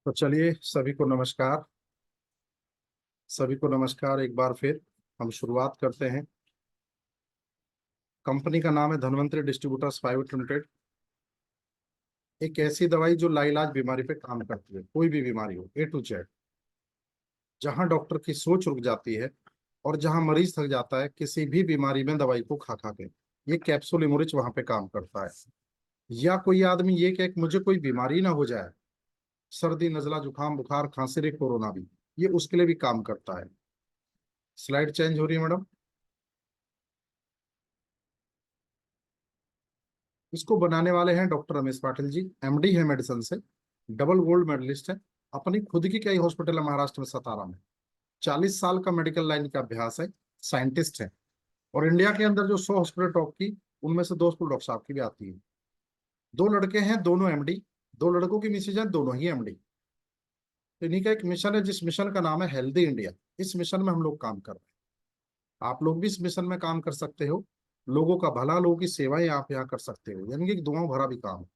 तो चलिए सभी को नमस्कार एक बार फिर हम शुरुआत करते हैं। कंपनी का नाम है धन्वंतरी डिस्ट्रीब्यूटर्स प्राइवेट लिमिटेड। एक ऐसी दवाई जो लाइलाज बीमारी पे काम करती है, कोई भी बीमारी हो, A to Z। जहां डॉक्टर की सोच रुक जाती है और जहां मरीज थक जाता है किसी भी बीमारी में दवाई को खा खा के, ये कैप्सूल इमोरिच वहां पे काम करता है। या कोई आदमी ये कहे कि मुझे कोई बीमारी ना हो जाए, सर्दी नजला जुकाम बुखार खांसी रे कोरोना भी, ये उसके लिए भी काम करता है। स्लाइड चेंज हो रही है मैडम। इसको बनाने वाले हैं डॉक्टर रमेश पाटिल जी, MD है मेडिसिन से, डबल गोल्ड मेडलिस्ट है। अपनी खुद की कई हॉस्पिटल है महाराष्ट्र में, सतारा में। 40 साल का मेडिकल लाइन का अभ्यास है, साइंटिस्ट है। और इंडिया के अंदर जो 100 हॉस्पिटल टॉप की, उनमें से 2 हॉस्पिटल डॉक्टर साहब की भी आती है। 2 लड़के हैं, दोनों MD। 2 लड़कों की मिसेज है, दोनों ही MD। तो इन्हीं का एक मिशन है, जिस मिशन का नाम है हेल्दी इंडिया। इस मिशन में हम लोग काम कर रहे हैं। आप लोग भी इस मिशन में काम कर सकते हो। लोगों का भला, लोगों की सेवाएं आप यहाँ कर सकते हो, यानी कि दुआओं भरा भी काम है।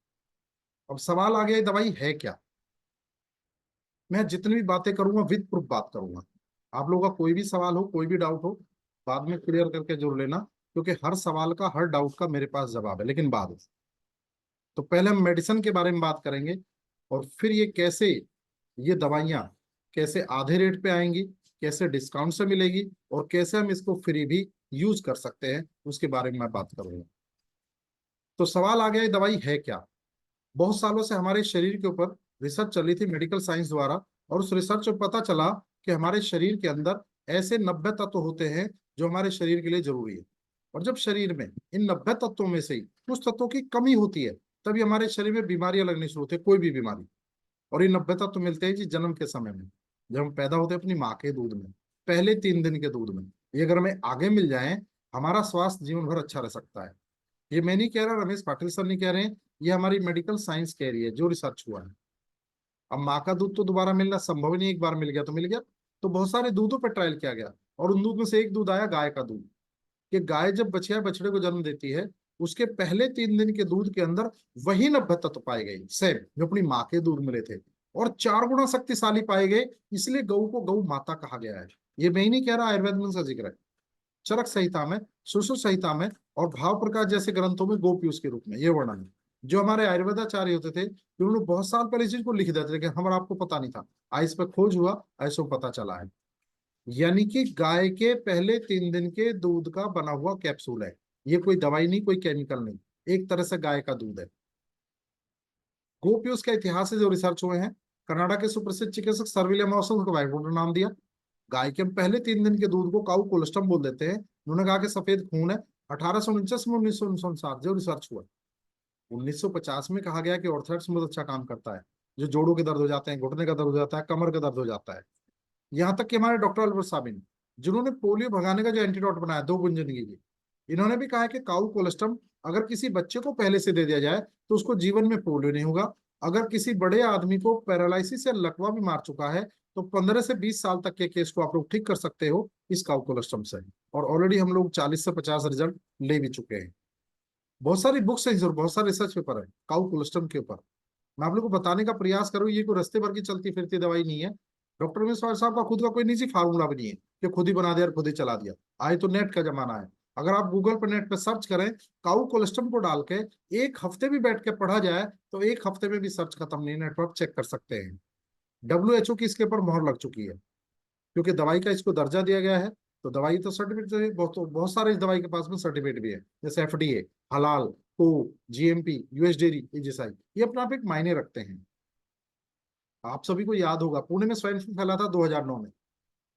अब सवाल आ गया, ये दवाई है क्या। मैं जितनी भी बातें करूंगा विद प्रूफ बात करूंगा। आप लोगों का कोई भी सवाल हो, कोई भी डाउट हो, बाद में क्लियर करके जरूर लेना, क्योंकि हर सवाल का, हर डाउट का मेरे पास जवाब है, लेकिन बाद में। तो पहले हम मेडिसिन के बारे में बात करेंगे, और फिर ये कैसे, ये दवाइयाँ कैसे आधे रेट पे आएंगी, कैसे डिस्काउंट से मिलेगी, और कैसे हम इसको फ्री भी यूज कर सकते हैं, उसके बारे में मैं बात करूंगा। तो सवाल आ गया, ये दवाई है क्या। बहुत सालों से हमारे शरीर के ऊपर रिसर्च चली थी मेडिकल साइंस द्वारा, और उस रिसर्च में पता चला कि हमारे शरीर के अंदर ऐसे 90 तत्व होते हैं जो हमारे शरीर के लिए जरूरी है। और जब शरीर में इन 90 तत्वों में से ही कुछ तत्वों की कमी होती है, तभी हमारे शरीर में बीमारियां लगनी शुरू होती है, कोई भी बीमारी। और ये 90 तत्व मिलते हैं जी जन्म के समय में, जब हम पैदा होते हैं अपनी माँ के दूध में, पहले 3 दिन के दूध में। ये अगर हमें आगे मिल जाए, हमारा स्वास्थ्य जीवन भर अच्छा रह सकता है। ये मैं नहीं कह रहा, रमेश पाटिल सर नहीं कह रहे हैं, ये हमारी मेडिकल साइंस कह रही है, जो रिसर्च हुआ है। अब माँ का दूध तो दोबारा मिलना संभव ही नहीं, एक बार मिल गया तो मिल गया। तो बहुत सारे दूधों पर ट्रायल किया गया, और उन दूध में से एक दूध आया गाय का दूध। कि गाय जब बछिया बछड़े को जन्म देती है, उसके पहले 3 दिन के दूध के अंदर वही 90 तत्व पाए गए, सेम जो अपनी माँ के दूध मिले थे, और 4 गुना शक्तिशाली पाए गए। इसलिए गऊ को गऊ माता कहा गया है। ये मैं ही नहीं कह रहा, आयुर्वेद में इसका जिक्र है। चरक संहिता में, सुश्रुत संहिता में, और भाव प्रकाश जैसे ग्रंथों में गोपीयूष के रूप में ये वर्णन है। जो हमारे आयुर्वेदाचार्य होते थे, उन्होंने बहुत साल पहले इस चीज को लिख दिया था, लेकिन हमारा आपको पता नहीं था। आज इस पर खोज हुआ, ऐसा पता चला है। यानी कि गाय के पहले 3 दिन के दूध का बना हुआ कैप्सूल है। ये कोई दवाई नहीं, कोई केमिकल नहीं, एक तरह से गाय का दूध है। गोपीयूष का इतिहास से जो रिसर्च हुए हैं, कर्नाटक के सुप्रसिद्ध चिकित्सक सर विलियम ऑसन को वाइट वाटर नाम दिया। गाय के पहले 3 दिन के दूध को काउ कोलेस्ट्रम बोल देते हैं। उन्होंने कहा कि सफेद खून है। 1849 में, 1959 जो रिसर्च हुआ। 1950 में कहा गया कि ऑर्थराइटिस में बहुत अच्छा काम करता है, जो जोड़ों के दर्द हो जाते हैं, घुटने का दर्द हो जाता है, कमर का दर्द हो जाता है। यहाँ तक कि हमारे डॉक्टर अल्बर्ट साबिन, जिन्होंने पोलियो भगाने का जो एंटीडोट बनाया 2 गुंजन की, इन्होंने भी कहा है कि काउ कोलेस्ट्रम अगर किसी बच्चे को पहले से दे दिया जाए तो उसको जीवन में पोलियो नहीं होगा। अगर किसी बड़े आदमी को पैरालिसिस या लकवा भी मार चुका है, तो 15 से 20 साल तक के केस को आप लोग ठीक कर सकते हो इस काउ कोलेस्ट्रम से। और ऑलरेडी हम लोग 40 से 50 रिजल्ट ले भी चुके हैं। बहुत सारी बुक्स हैं और बहुत सारे रिसर्च पेपर है काउ कोलेस्ट्रम के ऊपर। मैं आप लोग को बताने का प्रयास करूँ, ये कोई रास्ते भर की चलती फिरती दवाई नहीं है। डॉक्टर रमेश साहब का खुद का कोई निजी फार्मूला भी नहीं है कि खुद ही बना दिया और खुद ही चला दिया। आज तो नेट का जमाना है। अगर आप गूगल पर नेट पर सर्च करें, काउ कोलेस्ट्रम को डाल के 1 हफ्ते भी बैठ के पढ़ा जाए, तो 1 हफ्ते में भी सर्च खत्म नहीं, नेटवर्क चेक कर सकते हैं। WHO की इसके ऊपर मोहर लग चुकी है, क्योंकि दवाई का इसको दर्जा दिया गया है। तो दवाई तो सर्टिफिकेट, बहुत सारे इस दवाई के पास में सर्टिफिकेट भी है, जैसे FDA, हलाल, को, GMP, USDA, AGSI, ये अपना आप एक मायने रखते हैं। आप सभी को याद होगा, पुणे में स्वाइन फ्लू फैला था 2009 में,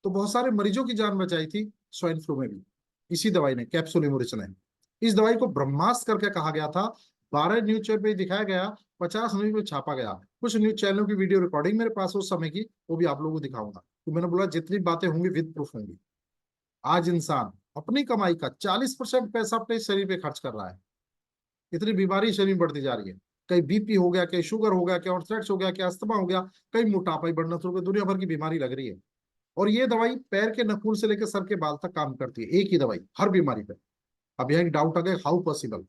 तो बहुत सारे मरीजों की जान बचाई थी स्वाइन फ्लू में भी, इसी दवाई ने, कैप्सूल इमोरिच ने। इस दवाई को ब्रह्मास्त्र करके कहा गया था। 12 न्यूज चैनल पे दिखाया गया, 50 न्यूज में छापा गया। कुछ न्यूज चैनलों की वीडियो रिकॉर्डिंग मेरे पास उस समय की, वो भी आप लोगों को दिखाऊंगा। तो मैंने बोला जितनी बातें होंगी विद प्रूफ होंगी। आज इंसान अपनी कमाई का 40% पैसा अपने शरीर पे खर्च कर रहा है। इतनी बीमारी शरीर में बढ़ती जा रही है। कहीं BP हो गया, कहीं शुगर हो गया, कहीं ऑर्थराइटिस हो गया, कहीं अस्थमा हो गया, कहीं मोटापा ही बढ़ना शुरू हो गया, दुनिया भर की बीमारी लग रही है। और ये दवाई पैर के नखून से लेकर सर के बाल तक काम करती है, एक ही दवाई हर बीमारी पे। अब यहाँ एक डाउट आ गया, हाउ पॉसिबल।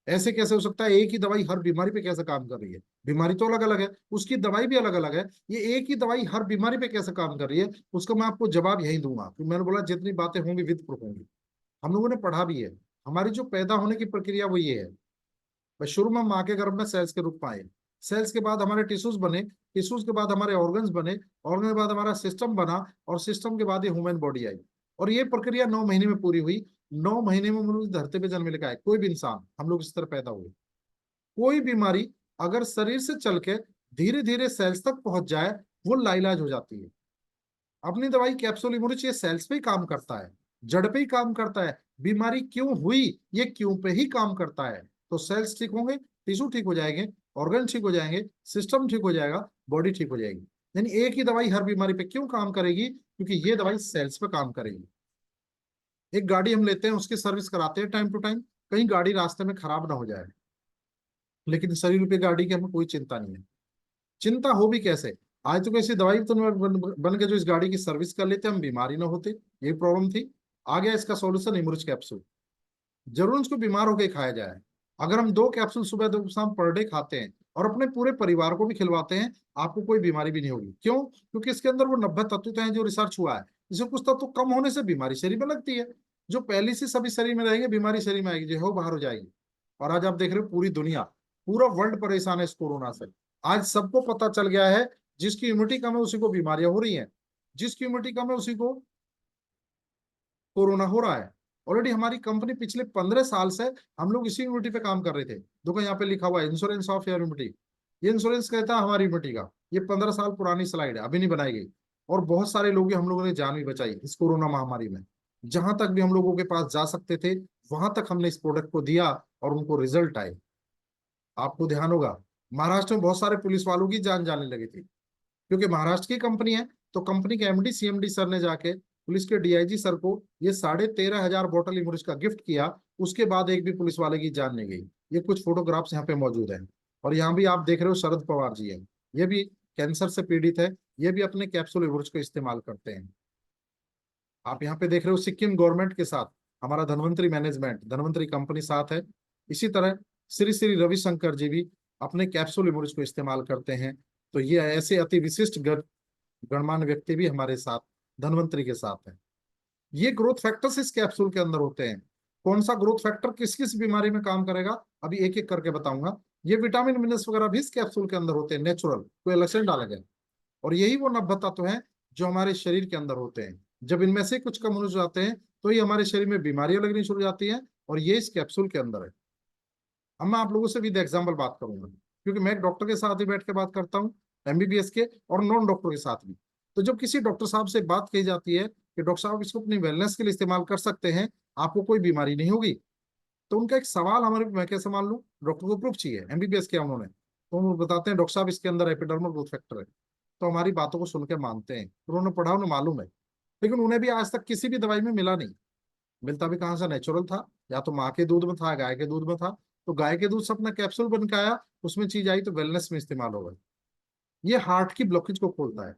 ऐसे कैसे हो सकता है? एक ही दवाई हर बीमारी पे कैसे काम कर रही है? बीमारी तो अलग अलग है, उसकी दवाई भी अलग अलग है, ये एक ही दवाई हर बीमारी पे कैसे काम कर रही है? उसका मैं आपको जवाब यही दूंगा, तो मैंने बोला जितनी बातें होंगी विद प्रूफ होंगी। हम लोगों ने पढ़ा भी है। हमारी जो पैदा होने की प्रक्रिया वो ये है, बस शुरू में माँ के गर्भ में सेल्स के रूप में आए, सेल्स के बाद हमारे टिश्यूज बने, टिश्यूज के बाद हमारे ऑर्गन्स बने, ऑर्गन के बाद हमारा सिस्टम बना, और सिस्टम के बाद ये ह्यूमन बॉडी आई। और ये प्रक्रिया 9 महीने में पूरी हुई। 9 महीने में हम लोग इस धरती पे जन्म लेकर आए, कोई भी इंसान, हम लोग इस तरह पैदा हुए। कोई बीमारी अगर शरीर से चल के धीरे धीरे सेल्स तक पहुंच जाए, वो लाइलाज हो जाती है। अपनी दवाई कैप्सूल इम्यूनिटी ये सेल्स पे ही काम करता है, जड़ पे ही काम करता है। बीमारी क्यों हुई, ये क्यों पे ही काम करता है। तो सेल्स ठीक होंगे, टिश्यू ठीक हो जाएंगे, ऑर्गन ठीक हो जाएंगे, सिस्टम ठीक हो जाएगा, बॉडी ठीक हो जाएगी। यानी एक ही दवाई हर बीमारी पे क्यों काम करेगी? क्योंकि ये दवाई सेल्स पे काम करेगी। एक गाड़ी हम लेते हैं, उसकी सर्विस कराते हैं टाइम टू टाइम, कहीं गाड़ी रास्ते में खराब ना हो जाए। लेकिन शरीर पे गाड़ी की हमें कोई चिंता नहीं है। चिंता हो भी कैसे? आज तो कैसी दवाई तो बन के जो इस गाड़ी की सर्विस कर लेते, हम बीमारी ना होते। ये प्रॉब्लम थी। आ गया इसका सॉल्यूशन, इमरुज कैप्सूल। जरूर उसको बीमार होकर खाया जाए। अगर हम 2 कैप्सूल सुबह 2 शाम पर डे खाते हैं और अपने पूरे परिवार को भी खिलवाते हैं, आपको कोई बीमारी भी नहीं होगी। क्यों? क्योंकि इसके अंदर वो 90 तत्व हैं जो रिसर्च हुआ है। इसमें कुछ तत्व कम होने से बीमारी शरीर में लगती है, जो पहले से सभी शरीर में रहेंगे, बीमारी शरीर में आएगी, जो है वो बाहर हो जाएगी। और आज आप देख रहे हो पूरी दुनिया, पूरा वर्ल्ड परेशान है इस कोरोना से। आज सबको पता चल गया है, जिसकी इम्यूनिटी कम है उसी को बीमारियां हो रही हैं, जिसकी इम्यूनिटी कम है उसी को कोरोना हो रहा है। ऑलरेडी हमारी कंपनी पिछले 15 साल से हम लोग इसी इम्यूनिटी पे काम कर रहे थे। देखो यहाँ पे लिखा हुआ है इंश्योरेंस ऑफ योर इम्यूनिटी। ये इंश्योरेंस कहता है हमारी इम्यूनिटी का। ये 15 साल पुरानी स्लाइड है, अभी नहीं बनाई गई। और बहुत सारे लोग हम लोगों ने जान भी बचाई इस कोरोना महामारी में। जहां तक भी हम लोगों के पास जा सकते थे, वहां तक हमने इस प्रोडक्ट को दिया और उनको रिजल्ट आए। आपको ध्यान होगा, महाराष्ट्र में बहुत सारे पुलिस वालों की जान जाने लगी थी, क्योंकि महाराष्ट्र की कंपनी है। तो कंपनी के एमडी सीएमडी सर ने जाके पुलिस के डीआईजी सर को ये 13,500 बोतल इमरुज का गिफ्ट किया। उसके बाद एक भी पुलिस वाले की जान नहीं गई। ये कुछ फोटोग्राफ्स यहाँ पे मौजूद हैं। और यहाँ भी आप देख रहे हो शरद पवार जी हैं, ये भी कैंसर से पीड़ित है, ये भी अपने कैप्सूल इमरुज को इस्तेमाल करते हैं। आप यहाँ पे देख रहे हो सिक्किम गवर्नमेंट के साथ हमारा धनवंतरी मैनेजमेंट, धनवंतरी कंपनी साथ है। इसी तरह श्री श्री रविशंकर जी भी अपने कैप्सूल इमरुज को इस्तेमाल करते हैं। तो ये ऐसे अति विशिष्ट गणमान्य व्यक्ति भी हमारे साथ धनवंतरी के साथ है। ये ग्रोथ फैक्टर्स इस कैप्सूल के अंदर होते हैं। कौन सा ग्रोथ फैक्टर किस किस बीमारी में काम करेगा, अभी एक एक करके बताऊंगा। ये विटामिन मिनरल्स वगैरह भी इस कैप्सूल के अंदर होते हैं, नेचुरल, कोई अलग से डाला गया। और यही वो 90 तत्व हैं जो हमारे शरीर के अंदर होते हैं। जब इनमें से कुछ कम हो जाते हैं तो ये हमारे शरीर में बीमारियां लगनी शुरू हो जाती हैं, और ये इस कैप्सूल के अंदर है। अब मैं आप लोगों से विद एग्जाम्पल बात करूंगा, क्योंकि मैं एक डॉक्टर के साथ ही बैठ के बात करता हूँ, एमबीबीएस के और नॉन डॉक्टर के साथ भी। तो जब किसी डॉक्टर साहब से बात कही जाती है कि डॉक्टर साहब इसको अपनी वेलनेस के लिए इस्तेमाल कर सकते हैं, आपको कोई बीमारी नहीं होगी, तो उनका एक सवाल हमारे, मैं कैसे मान लूं? डॉक्टर को प्रूफ चाहिए, एमबीबीएस किया उन्होंने, तो वो बताते हैं डॉक्टर साहब इसके अंदर एपिडर्मल ग्रोथ फैक्टर है। तो हमारी बातों को सुन के मानते हैं, उन्होंने पढ़ा, उन्हें मालूम है। लेकिन उन्हें भी आज तक किसी भी दवाई में मिला नहीं। मिलता भी कहाँ से? नेचुरल था, या तो माँ के दूध में था, गाय के दूध में था। तो गाय के दूध से अपना कैप्सूल बन के आया, उसमें चीज आई तो वेलनेस में इस्तेमाल हो गई। ये हार्ट की ब्लॉकेज को खोलता है।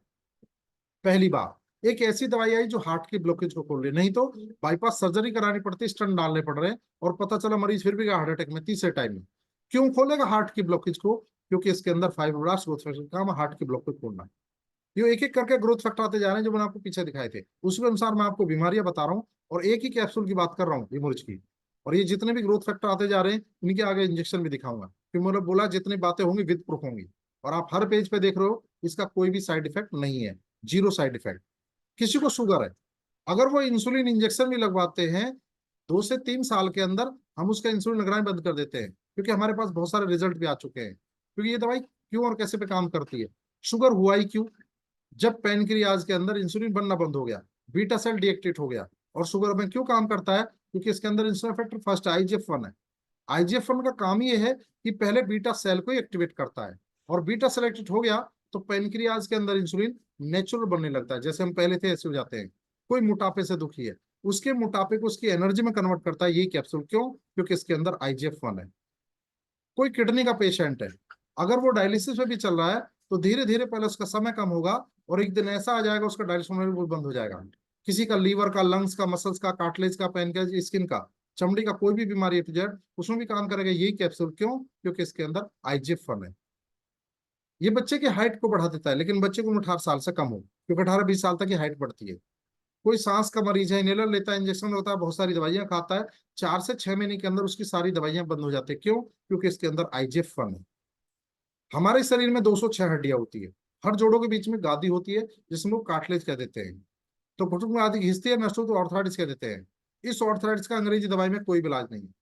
पहली बार एक ऐसी दवाई आई जो हार्ट की ब्लॉकेज को खोल रही, नहीं तो बाईपास सर्जरी करानी पड़ती, स्टंट डालने पड़ रहे हैं, और पता चला मरीज फिर भी हार्ट अटैक में तीसरे टाइम में। क्यों खोलेगा हार्ट की ब्लॉकेज को? क्योंकि इसके अंदर फाइब्रोब्लास्ट ग्रोथ फैक्टर का काम है हार्ट की ब्लॉकेज खोलना है। ये एक एक करके ग्रोथ फैक्टर आते जा रहे हैं जो मैंने आपको पीछे दिखाए थे, उसके अनुसार मैं आपको बीमारियां बता रहा हूँ, और एक ही कैप्सूल की बात कर रहा हूँ इमर्ज की। और ये जितने भी ग्रोथ फैक्टर आते जा रहे हैं, इनके आगे इंजेक्शन भी दिखाऊंगा, क्योंकि मैंने बोला जितनी बातें होंगी विद प्रूफ होंगी। और आप हर पेज पे देख रहे हो, इसका कोई भी साइड इफेक्ट नहीं है, जीरो साइड इफेक्ट। किसी को शुगर है, अगर वो इंसुलिन इंजेक्शन भी लगवाते हैं, 2 से 3 साल के अंदर हम उसका इंसुलिन लगाना बंद कर देते हैं, क्योंकि हमारे पास बहुत सारे रिजल्ट भी आ चुके हैं। क्योंकि ये दवाई क्यों और कैसे पे काम करती है? शुगर हुआ ही क्यों? जब पैनक्रियाज के अंदर इंसुलिन बनना बंद हो गया, बीटा सेल डीएक्टिवेट हो गया। और शुगर में क्यों काम करता है? क्योंकि इसके अंदर इंसुलिन फैक्टर फर्स्ट आईजीएफ-1 है। आईजीएफ-1 का काम ये है कि पहले बीटा सेल को एक्टिवेट करता है, और बीटा सेल एक्टिवेट हो गया तो पैनक्रियाज के अंदर इंसुलिन नेचुरल बनने लगता है, जैसे हम पहले थे ऐसे हो जाते हैं। कोई मोटापे से दुखी है, उसके मोटापे को उसकी एनर्जी में कन्वर्ट करता है ये कैप्सूल। क्यों? क्योंकि इसके अंदर आईजीएफ-1 है। कोई किडनी का पेशेंट है, अगर वो डायलिसिस में भी चल रहा है, तो धीरे धीरे पहले उसका समय कम होगा, और एक दिन ऐसा आ जाएगा उसका डायलिसिस होना भी बंद हो जाएगा। किसी का लीवर का, लंग्स का, मसल्स का, कार्टिलेज का, पैनक्रियाज, स्किन का, चमड़ी का कोई भी बीमारी है to Z, उसमें भी काम करेगा यही कैप्सूल। क्यों? क्योंकि इसके अंदर IGF-1 है। ये बच्चे की हाइट को बढ़ा देता है, लेकिन बच्चे को 18 साल से कम हो, क्योंकि 18-20 साल तक की हाइट बढ़ती है। कोई सांस का मरीज है, इनहेलर लेता है, इंजेक्शन होता है, बहुत सारी दवाइयां खाता है, 4 से 6 महीने के अंदर उसकी सारी दवाइयां बंद हो जाती है। क्यों? क्योंकि इसके अंदर IGF-1 है। हमारे शरीर में 206 हड्डियां होती है। हर जोड़ों के बीच में गादी होती है, जिसमें वो कार्टिलेज कह देते हैं। तो घुटन में आदि घिसती है, नसों तो ऑर्थराइटिस कह देते हैं। इस ऑर्थराइटिस का अंग्रेजी दवाई में कोई भी इलाज नहीं है।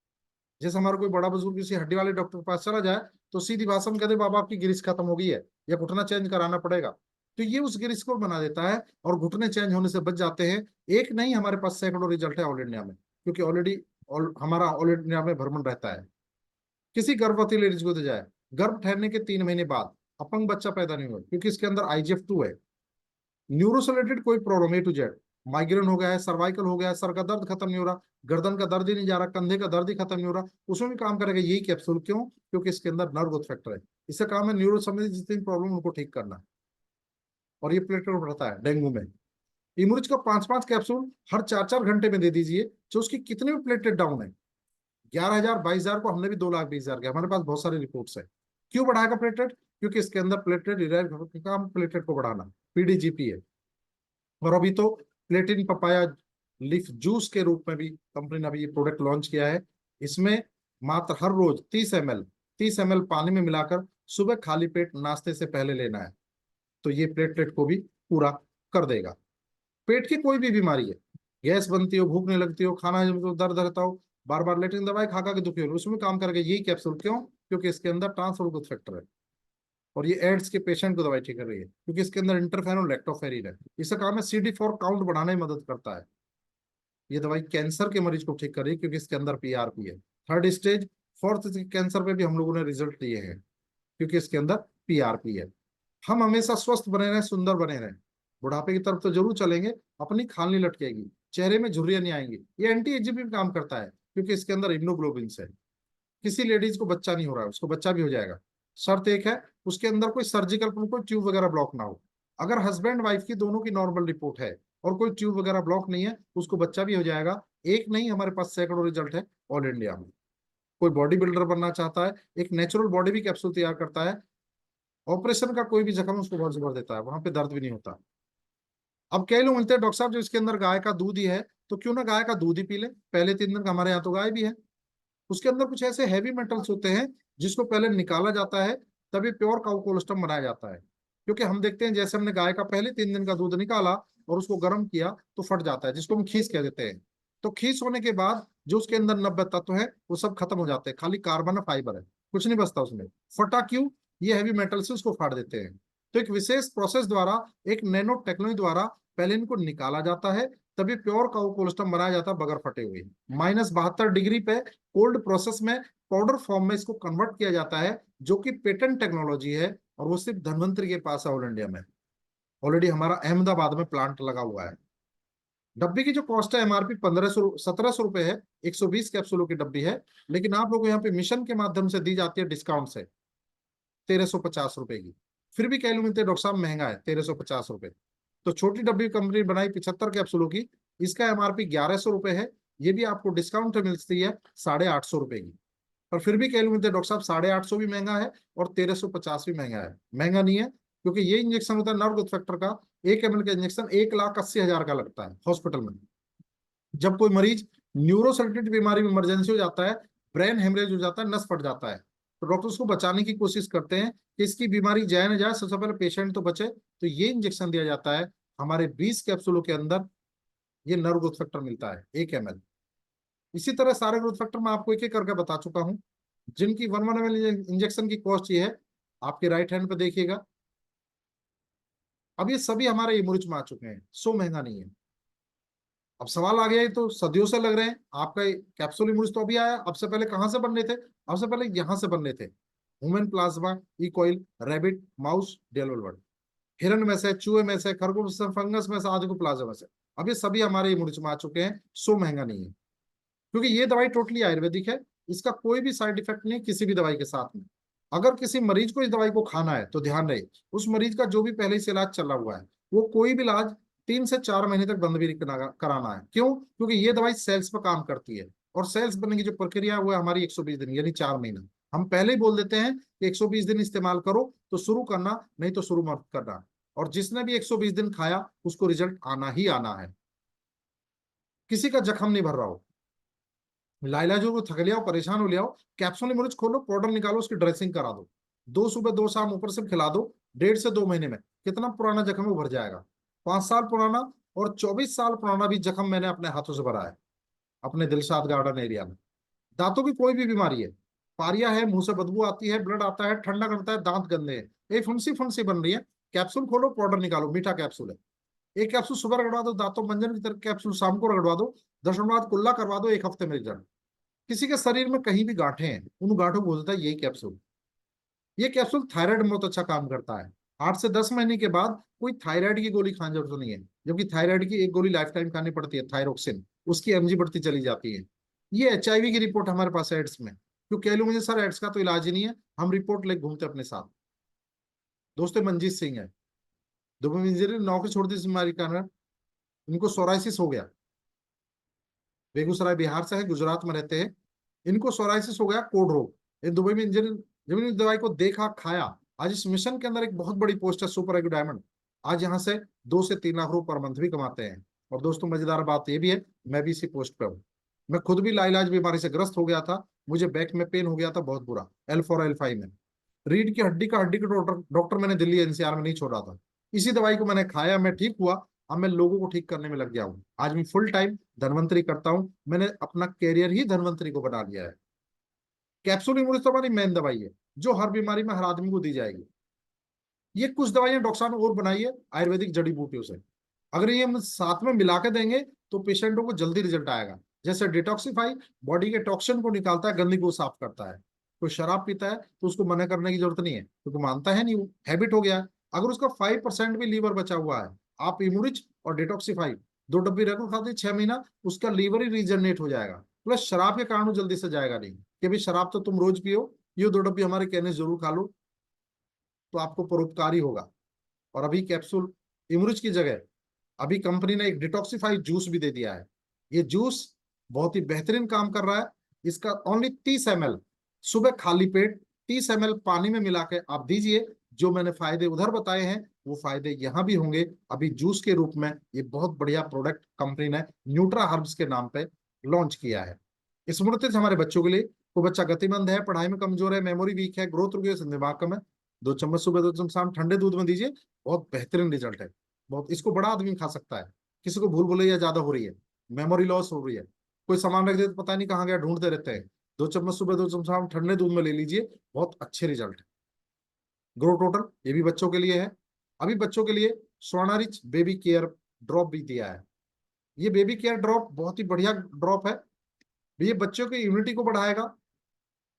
जैसे हमारा कोई बड़ा बुजुर्ग किसी हड्डी वाले डॉक्टर के पास चला जाए, तो सीधी भाषा में कहते बाबा आपकी गिरिश खत्म हो गई है, या घुटना चेंज कराना पड़ेगा। तो ये उस गिरिश को बना देता है और घुटने चेंज होने से बच जाते हैं। एक नहीं, हमारे पास सैकड़ों रिजल्ट है ऑल इंडिया में, क्योंकि ऑलरेडी हमारा ऑल इंडिया में भ्रमण रहता है। किसी गर्भवती लेडीज को दे जाए, गर्भ ठहरने के 3 महीने बाद अपंग बच्चा पैदा नहीं हुआ, क्योंकि इसके अंदर IGF-2 है। न्यूरो से रिलेटेड कोई problem A to Z, migraine हो गया है, सर्वाइकल हो गया है, सर का दर्द खत्म नहीं हो रहा, गर्दन का दर्द ही नहीं जा रहा, कंधे का दर्द ही खत्म नहीं हो रहा, उसमें भी काम करेगा यही कैप्सूल। क्यों? क्योंकि इसके अंदर नर्व ग्रोथ फैक्टर है। इससे काम है न्यूरो संबंधी जितनी प्रॉब्लम उनको ठीक करना। और ये प्लेटलेट बढ़ता है डेंगू में। इमुरिज का 5-5 कैप्सूल हर 4-4 घंटे में दे दीजिए, जो उसकी कितने भी प्लेटलेट डाउन है, 11,000 22,000 को हमने भी 2,20,000 के, हमारे पास बहुत सारी रिपोर्ट्स है। क्यों बढ़ाएगा प्लेटलेट? क्योंकि इसके अंदर प्लेटलेट डिराइव काम प्लेटलेट को बढ़ाना, PDGP है। और अभी तो प्लेटिन पपाया लीफ जूस के रूप में भी कंपनी ने अभी ये प्रोडक्ट लॉन्च किया है। इसमें मात्र हर रोज 30 ml पानी में मिलाकर सुबह खाली पेट नाश्ते से पहले लेना है, तो ये प्लेटलेट को भी पूरा कर देगा। पेट की कोई भी बीमारी है, गैस बनती हो, भूख नहीं लगती हो, खाना तो दर्द रहता हो, बार बार लेटिन दवाई खा खा के दुखी हो, उसमें काम करेगा यही कैप्सूल। क्यों? क्योंकि इसके अंदर ट्रांसफर ग्रोथ फैक्टर है, और ये एड्स के पेशेंट को दवाई ठीक कर रही है, क्योंकि इसके अंदर इंटरफेरॉन और लैक्टोफेरिन है। इसका काम है CD4 काउंट बढ़ाने में मदद करता है। ये दवाई कैंसर के मरीज को ठीक कर रही है, क्योंकि इसके अंदर PRP है। 3rd स्टेज 4th कैंसर पे भी हम लोगों ने रिजल्ट लिए हैं, क्योंकि इसके अंदर PRP है। हम हमेशा स्वस्थ बने रहें, सुंदर बने रहें, बुढ़ापे की तरफ तो जरूर चलेंगे, अपनी खाल नहीं लटकेगी, चेहरे में झुर्रियां नहीं आएंगी। ये एंटी एजिंग भी काम करता है, क्योंकि इसके अंदर इम्यूनोग्लोबिन है। किसी लेडीज को बच्चा नहीं हो रहा है, उसको बच्चा भी हो जाएगा। शर्त एक है, उसके अंदर कोई सर्जिकल कोई ट्यूब वगैरह ब्लॉक ना हो। अगर हस्बैंड वाइफ की दोनों की नॉर्मल रिपोर्ट है और कोई ट्यूब वगैरह ब्लॉक नहीं है, उसको बच्चा भी हो जाएगा। एक नहीं, हमारे पास सैकड़ों रिजल्ट है ऑल इंडिया में। कोई बॉडी बिल्डर बनना चाहता है, एक नेचुरल बॉडी भी कैप्सूल तैयार करता है। ऑपरेशन का कोई भी जख्म उसको बहुत भर देता है, वहां पे दर्द भी नहीं होता। अब कई लोग मिलते हैं, डॉक्टर साहब जो इसके अंदर गाय का दूध ही है, तो क्यों ना गाय का दूध ही पी ले। पहले 3 दिन का, हमारे यहाँ तो गाय भी है। उसके अंदर कुछ ऐसे हैवी मेटल्स होते हैं जिसको पहले निकाला जाता है, तभी प्योर काउ कोलेस्ट्रॉल बनाया जाता है। क्योंकि हम देखते हैं, जैसे हमने गाय का पहले 3 दिन का दूध निकाला और उसको गर्म किया तो फट जाता है, जिसको हम खीस कह देते हैं। तो खीस होने के बाद जो उसके अंदर 90 तत्व है वो सब खत्म हो जाते हैं, खाली कार्बन और फाइबर है, कुछ नहीं बचता उसमें। फटा क्यों? ये हैवी मेटल से उसको फाड़ देते हैं। तो एक विशेष प्रोसेस द्वारा, एक नैनो टेक्नोलॉजी द्वारा पहले इनको निकाला जाता है, तभी प्योर काउ कोलेस्ट्रॉल बनाया जाता है बगैर फटे हुए। -72 डिग्री पे कोल्ड प्रोसेस में पाउडर फॉर्म में इसको कन्वर्ट किया जाता है, जो कि पेटेंट टेक्नोलॉजी है, और वो सिर्फ धनवंतरी के पास है ऑल इंडिया में। ऑलरेडी हमारा अहमदाबाद में प्लांट लगा हुआ है। डब्बी की जो कॉस्ट है MRP 1700 रुपए है, 120 कैप्सूलों की डब्बी है। लेकिन आप लोगों को यहाँ पे मिशन के माध्यम से दी जाती है डिस्काउंट से 1,350 रुपए की। फिर भी कह लू मिलते डॉक्टर साहब महंगा है 1,350 रुपए। तो छोटी डब्बी कंपनी बनाई 75 कैप्सूलों की, इसका MRP 1,100 रुपए है। ये भी आपको डिस्काउंट मिलती है 850 रुपए की। पर फिर भी कह लू मिलते डॉक्टर साहब 850 भी महंगा है और 1,350 भी महंगा है। महंगा नहीं है, क्योंकि ये इंजेक्शन होता है नर्व ग्रोथ फैक्टर का, 1 ml का इंजेक्शन 1,80,000 का लगता है हॉस्पिटल में। जब कोई मरीज न्यूरो से रिलेटेड बीमारी में इमरजेंसी हो जाता है, ब्रेन हेमरेज हो जाता है, नस फट जाता है, तो डॉक्टर उसको बचाने की कोशिश करते हैं कि इसकी बीमारी जाए ना जाए, सबसे पहले पेशेंट तो बचे। तो ये इंजेक्शन दिया जाता है। हमारे 20 कैप्सूलों के अंदर ये नर्व ग्रोथ फैक्टर मिलता है 1 ml। इसी तरह सारे ग्रोथ फैक्टर मैं आपको एक एक करके बता चुका हूँ, जिनकी 1 ml इंजेक्शन की कॉस्ट ये है। आपके राइट हैंड पे देखिएगा, अब ये सभी हमारे इमुरिच में आ चुके हैं, सो महंगा नहीं है। अब सवाल आ गया, ये तो सदियों से लग रहे हैं आपका कैप्सूल इम्यूनिस, तो अभी आया, अब से पहले कहाँ से बन रहे थे? अब से पहले यहाँ से बन रहे थे, ह्यूमन प्लाज्मा, ई कॉइल, रैबिट, माउस, डेलोलवर्ड, हिरन में से, चूहे में से, खरगोश से, फंगस में से, आदि को प्लाज्मा में से। अब ये सभी हमारे इम्यूनिस में आ चुके हैं, सो महंगा नहीं है। क्योंकि ये दवाई टोटली आयुर्वेदिक है, इसका कोई भी साइड इफेक्ट नहीं किसी भी दवाई के साथ में। अगर किसी मरीज को इस दवाई को खाना है तो ध्यान रहे, उस मरीज का जो भी पहले से इलाज चला हुआ है, वो कोई भी इलाज 3 से 4 महीने तक बंद भी कराना है। क्यों? क्योंकि ये दवाई सेल्स पर काम करती है। और सेल्स बनने की जो प्रक्रिया है वो है हमारी 120 दिन यानी 4 महीना। हम पहले ही बोल देते हैं कि 120 दिन इस्तेमाल करो तो शुरू करना, नहीं तो शुरू मत करना। और जिसने भी 120 दिन खाया उसको रिजल्ट आना ही आना है। किसी का जख्म नहीं भर रहा हो, लाइलाजो को थक लिया हो, परेशान हो लिया हो, कैप्सूल इमरोज खोलो, पाउडर निकालो, उसकी ड्रेसिंग करा दो, 2 सुबह 2 शाम ऊपर से खिला दो, 1.5 से 2 महीने में कितना पुराना जख्म है वो भर जाएगा। 5 साल पुराना और 24 साल पुराना भी जख्म मैंने अपने हाथों से भरा है अपने दिलशाद गार्डन एरिया में। दांतों की कोई भी बीमारी है, पारिया है, मुंह से बदबू आती है, ब्लड आता है, ठंडा करता है, दांत गंदे हैं, ये फुंसी फुंसी बन रही है, कैप्सूल खोलो, पाउडर निकालो, मीठा कैप्सूल है। एक कैप्सूल सुबह रगड़वा दो, दांतों मंजन की तरह कैप्सूल शाम को रगड़वा दो, 10 मिनट बाद कुल्ला करवा दो, 1 हफ्ते में रिजल्ट। किसी के शरीर में कहीं भी गांठें हैं, उन गांठों को बोलता है यही कैप्सूल। ये कैप्सूल थायराइड में बहुत अच्छा काम करता है। 8 से 10 महीने के बाद कोई थायराइड की गोली खाने की जरूरत नहीं है, जबकि थायराइड की एक गोली लाइफ टाइम खानी पड़ती है, थायरोक्सिन, उसकी एमजी बढ़ती चली जाती है। ये एचआईवी की रिपोर्ट हमारे पास है एड्स में, क्यों कह लो मुझे सर एड्स का तो इलाज ही नहीं है, हम रिपोर्ट लेके घूमते अपने साथ। दोस्तों मंजीत सिंह है, दुबई इंजीनियर, नौकरी छोड़ दी इस बीमारी के कारण, इनको सोराइसिस हो गया, बेगूसराय बिहार से है, गुजरात में रहते हैं, इनको सोराइसिस हो गया, कोड रोग। ये दुबई में इंजीनियर, जब इन दवाई को देखा खाया, आज इस मिशन के अंदर एक बहुत बड़ी पोस्ट है सुपर एग डायमंड, आज यहाँ से 2 से 3 लाख रुपए पर मंथ भी कमाते हैं। और दोस्तों मजेदार बात ये भी है, मैं भी इसी पोस्ट पे हूँ। मैं खुद भी लाइलाज बीमारी से ग्रस्त हो गया था, मुझे बैक में पेन हो गया था बहुत बुरा, L4 L5 में, रीढ़ की हड्डी का डॉक्टर डॉक्टर मैंने दिल्ली एनसीआर में नहीं छोड़ा था, इसी दवाई को मैंने खाया, मैं ठीक हुआ। अब मैं लोगों को ठीक करने में लग गया हूँ, आज मैं फुल टाइम धन्वंतरी करता हूँ, मैंने अपना कैरियर ही धन्वंतरी को बना लिया है। कैप्सूल इम्यूनिटी तो हमारी मेन दवाई है, जो हर बीमारी में हर आदमी को दी जाएगी। ये कुछ दवाइयां डॉक्टर साहब ने और बनाई है आयुर्वेदिक जड़ी बूटियों से, अगर ये हम साथ में मिला के देंगे तो पेशेंटों को जल्दी रिजल्ट आएगा। जैसे डिटॉक्सिफाई बॉडी के टॉक्सिन को निकालता है, गंदगी को साफ करता है। कोई शराब पीता है तो उसको मना करने की जरूरत नहीं है, क्योंकि मानता है नहीं, वो हैबिट हो गया है। अगर उसका 5% भी लीवर बचा हुआ है, आप इम्यूरिच और डिटॉक्सिफाई 2 डब्बी रेगुलर खाते 6 महीना, उसका लीवर ही रीजनरेट हो जाएगा। प्लस शराब के कारण वो जल्दी से जाएगा नहीं, कि भाई शराब तो तुम रोज पियो, ये 2 डब्बी हमारे कहने से जरूर खा लो, तो आपको परोपकारी होगा। और अभी कैप्सूल इमरुज की जगह अभी कंपनी ने एक डिटॉक्सिफाई जूस भी दे दिया है। ये जूस बहुत ही बेहतरीन काम कर रहा है। इसका ओनली 30 ml सुबह खाली पेट 30 ml पानी में मिला के आप दीजिए, जो मैंने फायदे उधर बताए हैं वो फायदे यहाँ भी होंगे अभी जूस के रूप में। ये बहुत बढ़िया प्रोडक्ट कंपनी ने न्यूट्रा हर्ब्स के नाम पे लॉन्च किया है। स्मृति से हमारे बच्चों के लिए, कोई बच्चा गतिमंद है, पढ़ाई में कमजोर है, मेमोरी वीक है, ग्रोथ रुकी है, दिमाग कम है, 2 चम्मच सुबह 2 चम्मच शाम ठंडे दूध में दीजिए, बहुत बेहतरीन रिजल्ट है। बहुत, इसको बड़ा आदमी खा सकता है। किसी को भूल भुलैया ज्यादा हो रही है, मेमोरी लॉस हो रही है, कोई सामान रख दे तो पता नहीं कहाँ गया, ढूंढते रहते हैं, 2 चम्मच सुबह 2 चम्मच शाम ठंडे दूध में ले लीजिए, बहुत अच्छे रिजल्ट है। ग्रो टोटल ये भी बच्चों के लिए है। अभी बच्चों के लिए स्वर्णारिच बेबी केयर ड्रॉप भी दिया है। ये बेबी केयर ड्रॉप बहुत ही बढ़िया ड्रॉप है, ये बच्चों की इम्यूनिटी को बढ़ाएगा।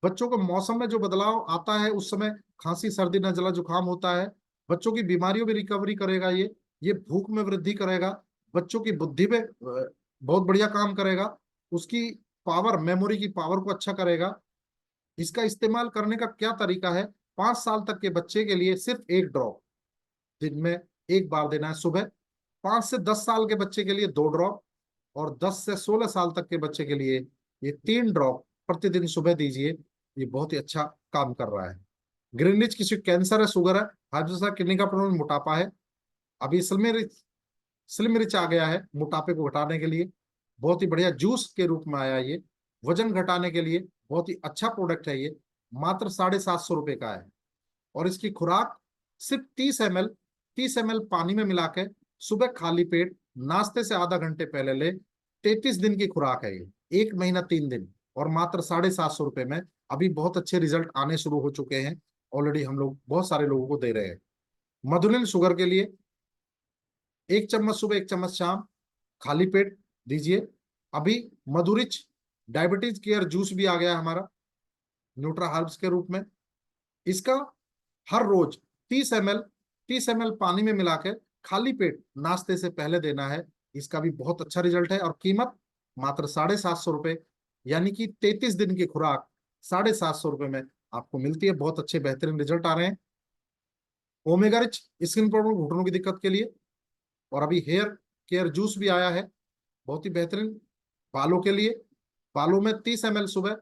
बच्चों को मौसम में जो बदलाव आता है उस समय खांसी सर्दी नजला जुकाम होता है, बच्चों की बीमारियों में रिकवरी करेगा ये भूख में वृद्धि करेगा, बच्चों की बुद्धि में बहुत बढ़िया काम करेगा, उसकी पावर मेमोरी की पावर को अच्छा करेगा। इसका इस्तेमाल करने का क्या तरीका है, 5 साल तक के बच्चे के लिए सिर्फ 1 ड्रॉप दिन में एक बार देना है सुबह, 5 से 10 साल के बच्चे के लिए 2 ड्रॉप, और 10 से 16 साल तक के बच्चे के लिए ये 3 ड्रॉप प्रतिदिन सुबह दीजिए। ये बहुत ही अच्छा काम कर रहा है। ग्रीनविच, किसी कैंसर है, शुगर है, हाई ब्लड, किडनी का प्रॉब्लम, मोटापा है, अभी स्लिम रिच आ गया है मोटापे को घटाने के लिए, बहुत ही बढ़िया जूस के रूप में आया है ये, वजन घटाने के लिए बहुत ही अच्छा प्रोडक्ट है ये, मात्र 750 रुपए का है। और इसकी खुराक सिर्फ 30 ml 30 ml पानी में मिला के सुबह खाली पेट नाश्ते से आधा घंटे पहले ले, 33 दिन की खुराक है ये, 1 महीना 3 दिन, और मात्र 750 रुपए में अभी बहुत अच्छे रिजल्ट आने शुरू हो चुके हैं। ऑलरेडी हम लोग बहुत सारे लोगों को दे रहे हैं। मधुलिन शुगर के लिए 1 चम्मच सुबह 1 चम्मच शाम खाली पेट दीजिए। अभी मधुरिच डायबिटीज केयर जूस भी आ गया है हमारा न्यूट्रा हर्ब्स के रूप में, इसका हर रोज 30 ml 30 ml पानी में मिलाकर खाली पेट नाश्ते से पहले देना है। इसका भी बहुत अच्छा रिजल्ट है, और कीमत मात्र 750 रुपए, यानी कि 33 दिन की खुराक 750 रुपए में आपको मिलती है। बहुत अच्छे बेहतरीन रिजल्ट आ रहे हैं। ओमेगा रिच स्किन प्रॉब्लम, घुटनों की दिक्कत के लिए, और अभी हेयर केयर जूस भी आया है बहुत ही बेहतरीन बालों के लिए। बालों में 30 ml सुबह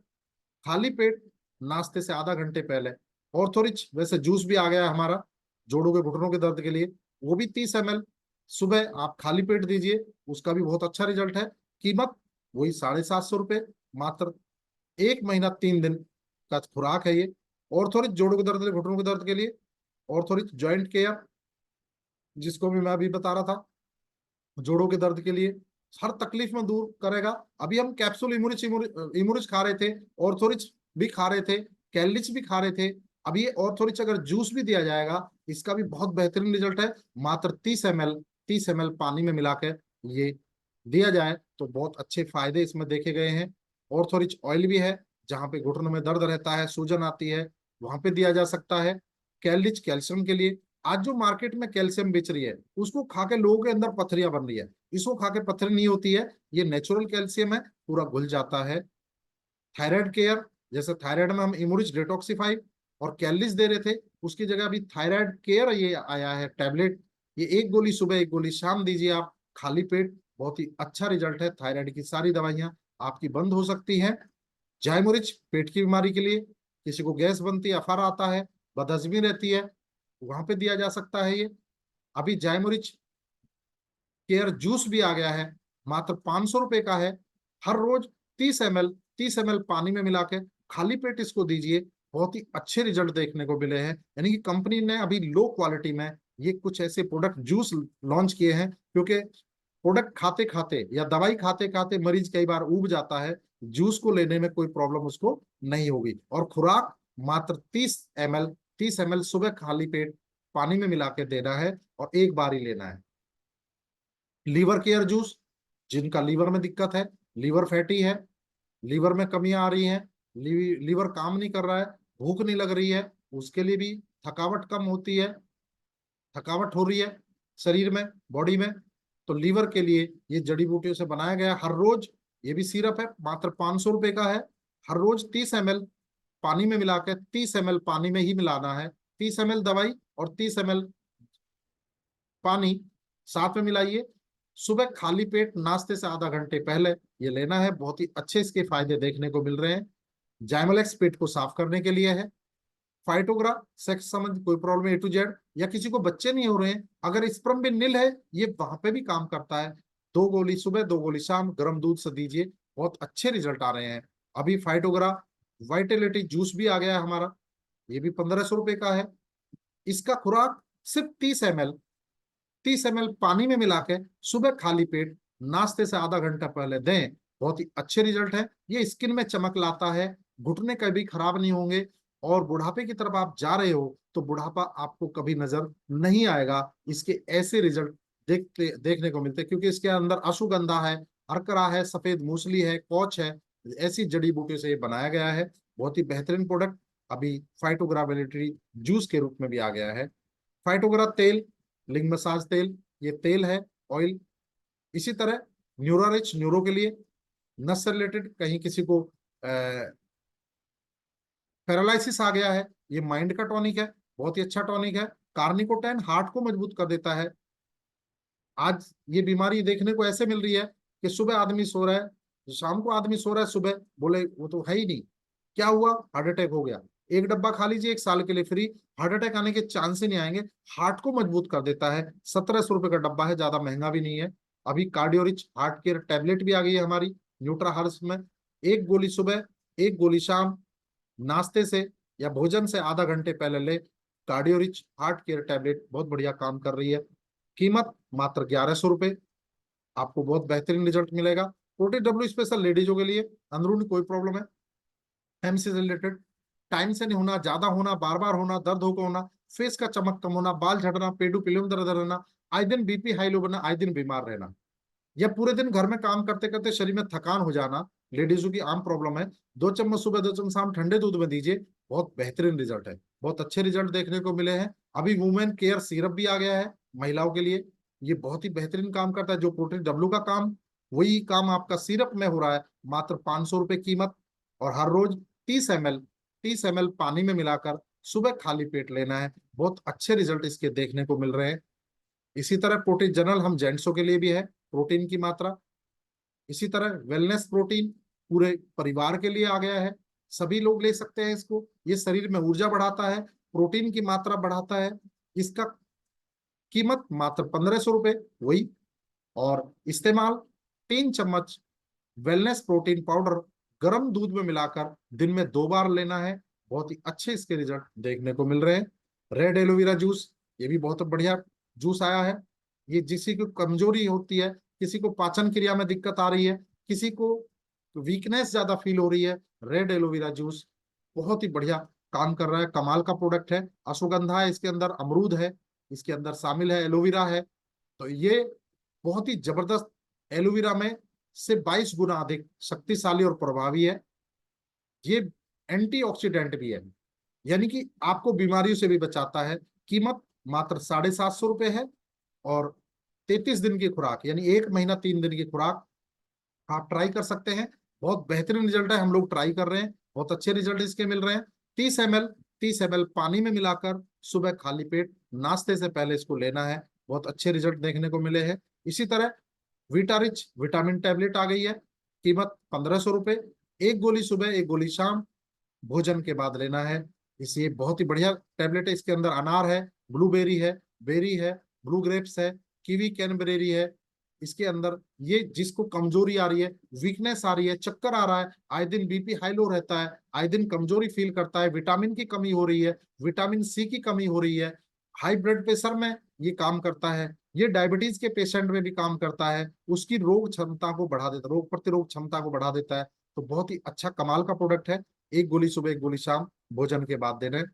खाली पेट नाश्ते से आधा घंटे पहले। ऑर्थोरिच वैसे जूस भी आ गया है हमारा जोड़ों के घुटनों के दर्द के लिए, वो भी 30 ml सुबह आप खाली पेट दीजिए, उसका भी बहुत अच्छा रिजल्ट है। कीमत वही 750 रुपये, मात्र 1 महीना 3 दिन का खुराक है ये। ऑर्थोरिच जोड़ों के दर्द के लिए, घुटनों के दर्द के लिए, ऑर्थोरिच जॉइंट केयर जिसको भी मैं अभी बता रहा था, जोड़ों के दर्द के लिए हर तकलीफ में दूर करेगा। अभी हम कैप्सूल इमुरिच इमुरिच खा रहे थे, ऑर्थोरिच भी खा रहे थे, कैलिच भी खा रहे थे। अब ये ऑर्थोरिच अगर जूस भी दिया जाएगा, इसका भी बहुत बेहतरीन रिजल्ट है। मात्र 30 ml पानी में मिला के ये दिया जाए तो बहुत अच्छे फायदे इसमें देखे गए हैं। ऑर्थोरिच ऑयल भी है, जहाँ पे घुटनों में दर्द रहता है, सूजन आती है, वहां पे दिया जा सकता है। कैलिच कैल्शियम के लिए, आज जो मार्केट में कैल्शियम बेच रही है उसको खा के लोगों के अंदर पथरियां बन रही है, इसको खा के पथरी नहीं होती है, ये नेचुरल कैल्शियम है, पूरा घुल जाता है। थायराइड केयर, जैसे थायराइड में हम इमुरिच डिटॉक्सिफाई और कैलिस दे रहे थे, उसकी जगह अभी थायराइड केयर ये आया है टैबलेट। ये 1 गोली सुबह 1 गोली शाम दीजिए आप खाली पेट, बहुत ही अच्छा रिजल्ट है। थायराइड की सारी दवाइयां आपकी बंद हो सकती हैं। जायमुरिच पेट की बीमारी के लिए, किसी को गैस बनती है, अफारा आता है, बदहजमी रहती है, वहां पे दिया जा सकता है ये। अभी जायमुरिच केयर जूस भी आ गया है, मात्र 500 रुपए का है। हर रोज 30 ml 30 ml पानी में मिला के खाली पेट इसको दीजिए, बहुत ही अच्छे रिजल्ट देखने को मिले हैं। यानी कि कंपनी ने अभी लो क्वालिटी में ये कुछ ऐसे प्रोडक्ट जूस लॉन्च किए हैं, क्योंकि प्रोडक्ट खाते खाते या दवाई खाते खाते मरीज कई बार उब जाता है, जूस को लेने में कोई प्रॉब्लम उसको नहीं होगी। और खुराक मात्र 30 ml 30 ml सुबह खाली पेट पानी में मिला के देना है और एक बार ही लेना है। लीवर केयर जूस, जिनका लीवर में दिक्कत है, लीवर फैटी है, लीवर में कमियां आ रही हैं, लीवर काम नहीं कर रहा है, भूख नहीं लग रही है, उसके लिए भी थकावट कम होती है, थकावट हो रही है शरीर में, बॉडी में, तो लीवर के लिए ये जड़ी बूटियों से बनाया गया हर रोज। ये भी सिरप है, मात्र 500 रुपए का है। हर रोज 30 ml पानी में मिला के 30 ml पानी में ही मिलाना है। 30 ml दवाई और 30 ml पानी साथ में मिलाइए, सुबह खाली पेट नाश्ते से आधा घंटे पहले ये लेना है। बहुत ही अच्छे इसके फायदे देखने को मिल रहे हैं। जाइमोलेक्स पेट को साफ करने के लिए है। फाइटोग्रा सेक्स संबंधी कोई प्रॉब्लम A to Z, या किसी को बच्चे नहीं हो रहे हैं, अगर स्पर्म भी नील है, ये वहां पे भी काम करता है। 2 गोली सुबह 2 गोली शाम गर्म दूध से दीजिए, बहुत अच्छे रिजल्ट आ रहे हैं। अभी फाइटोग्रा वाइटेलिटी जूस भी आ गया है हमारा, ये भी 1500 रुपए का है। इसका खुराक सिर्फ 30 ml 30 ml पानी में मिला के सुबह खाली पेट नाश्ते से आधा घंटा पहले दें, बहुत ही अच्छे रिजल्ट है। ये स्किन में चमक लाता है, घुटने कभी खराब नहीं होंगे, और बुढ़ापे की तरफ आप जा रहे हो तो बुढ़ापा आपको कभी नजर नहीं आएगा। इसके ऐसे रिजल्ट देखने को मिलते हैं, क्योंकि इसके अंदर अश्वगंधा है, अर्करा है, सफेद मूसली है, कौच है, ऐसी जड़ी बूटियों से ये बनाया गया है। बहुत ही बेहतरीन प्रोडक्ट अभी फाइटोग्रा वेलिटरी जूस के रूप में भी आ गया है। फाइटोग्रा तेल, लिंग मसाज तेल, ये तेल है, ऑयल। इसी तरह न्यूरोरिच, न्यूरो के लिए, नस से रिलेटेड कहीं किसी को पैरालिसिस आ गया है, ये माइंड का टॉनिक है, बहुत ही अच्छा टॉनिक है। कार्निकोटेन हार्ट को मजबूत कर देता है। आज ये बीमारी देखने को ऐसे मिल रही है कि सुबह आदमी सो रहा है, शाम को आदमी सो रहा है, सुबह बोले वो तो है ही नहीं, क्या हुआ, हार्ट अटैक हो गया। एक डब्बा खा लीजिए 1 साल के लिए फ्री, हार्ट अटैक आने के चांस ही नहीं आएंगे। हार्ट को मजबूत कर देता है, 1700 रुपए का डब्बा है, ज्यादा महंगा भी नहीं है। अभी कार्डियोरिच हार्ट केयर टैबलेट भी आ गई है हमारी न्यूट्रा हर्ष में, 1 गोली सुबह 1 गोली शाम नाश्ते से या भोजन से आधा घंटे पहले ले। कार्डियोरिच हार्ट केयर टैबलेट बहुत बढ़िया काम कर रही है। कीमत मात्र 1100 रुपए, आपको बहुत बेहतरीन रिजल्ट मिलेगा। प्रोटीन डब्ल्यू स्पेशल लेडीजों के लिए, अंदरूनी कोई प्रॉब्लम है, हेम से रिलेटेड, टाइम से नहीं होना, ज्यादा होना, बार बार होना, दर्द होकर होना, फेस का चमक कम होना, बाल झड़ना, पेडू पिलियम दर्द रहना, आए दिन बीपी हाई लो बनना, आए दिन बीमार रहना, या पूरे दिन घर में काम करते करते शरीर में थकान हो जाना, लेडीजों की आम प्रॉब्लम है। 2 चम्मच सुबह 2 चम्मच शाम ठंडे दूध में दीजिए, बहुत बेहतरीन रिजल्ट है, बहुत अच्छे रिजल्ट देखने को मिले हैं। अभी वुमेन केयर सिरप भी आ गया है महिलाओं के लिए, ये बहुत ही बेहतरीन काम करता है। जो प्रोटीन डब्ल्यू का काम, वही काम आपका सिरप में हो रहा है। मात्र 500 रुपए कीमत, और हर रोज 30 ml 30 ml पानी में मिलाकर सुबह खाली पेट लेना है, बहुत अच्छे रिजल्ट इसके देखने को मिल रहे हैं। इसी तरह प्रोटीन जनरल हम जेंट्सों के लिए भी है, प्रोटीन की मात्रा। इसी तरह वेलनेस प्रोटीन पूरे परिवार के लिए आ गया है, सभी लोग ले सकते हैं इसको। ये शरीर में ऊर्जा बढ़ाता है, प्रोटीन की मात्रा बढ़ाता है। इसका कीमत मात्र 1500 रुपये वही। और इस्तेमाल 3 चम्मच वेलनेस प्रोटीन पाउडर गर्म दूध में मिलाकर दिन में 2 बार लेना है। बहुत ही अच्छे इसके रिजल्ट देखने को मिल रहे हैं। रेड एलोवेरा जूस, ये भी बहुत बढ़िया जूस आया है। ये किसी को कमजोरी होती है, किसी को पाचन क्रिया में दिक्कत आ रही है, किसी को वीकनेस ज्यादा फील हो रही है, रेड एलोवेरा जूस बहुत ही बढ़िया काम कर रहा है। कमाल का प्रोडक्ट है। अश्वगंधा है इसके अंदर, अमरूद है इसके अंदर शामिल है, एलोवेरा है। तो ये बहुत ही जबरदस्त, एलोवेरा में से 22 गुना अधिक शक्तिशाली और प्रभावी है। ये एंटीऑक्सीडेंट भी है, यानी कि आपको बीमारियों से भी बचाता है। कीमत मात्र 750 रुपये है। और 33 दिन की खुराक, यानी 1 महीना 3 दिन की खुराक आप ट्राई कर सकते हैं। बहुत बेहतरीन रिजल्ट है, हम लोग ट्राई कर रहे हैं, बहुत अच्छे रिजल्ट इसके मिल रहे हैं। 30 ml पानी में मिलाकर सुबह खाली पेट नाश्ते से पहले इसको लेना है। बहुत अच्छे रिजल्ट देखने को मिले हैं। इसी तरह वीटा रिच विटामिन टैबलेट आ गई है। कीमत 1500 रुपये। एक गोली सुबह, एक गोली शाम, भोजन के बाद लेना है। इसे बहुत ही बढ़िया टैबलेट है। इसके अंदर अनार है, ब्लूबेरी है, बेरी है, ब्लू ग्रेप्स है, कीवी कैनबेरी है। इसके अंदर ये जिसको कमजोरी आ रही है, वीकनेस आ रही है, चक्कर आ रहा है, आए दिन बीपी हाई लो रहता है, आए दिन कमजोरी फील करता है, विटामिन की कमी हो रही है, विटामिन सी की कमी हो रही है, हाई ब्लड प्रेशर में ये काम करता है, ये डायबिटीज के पेशेंट में भी काम करता है, उसकी रोग क्षमता को बढ़ा देता है, रोग प्रतिरोध क्षमता को बढ़ा देता है। तो बहुत ही अच्छा कमाल का प्रोडक्ट है। एक गोली सुबह, एक गोली शाम, भोजन के बाद देना है।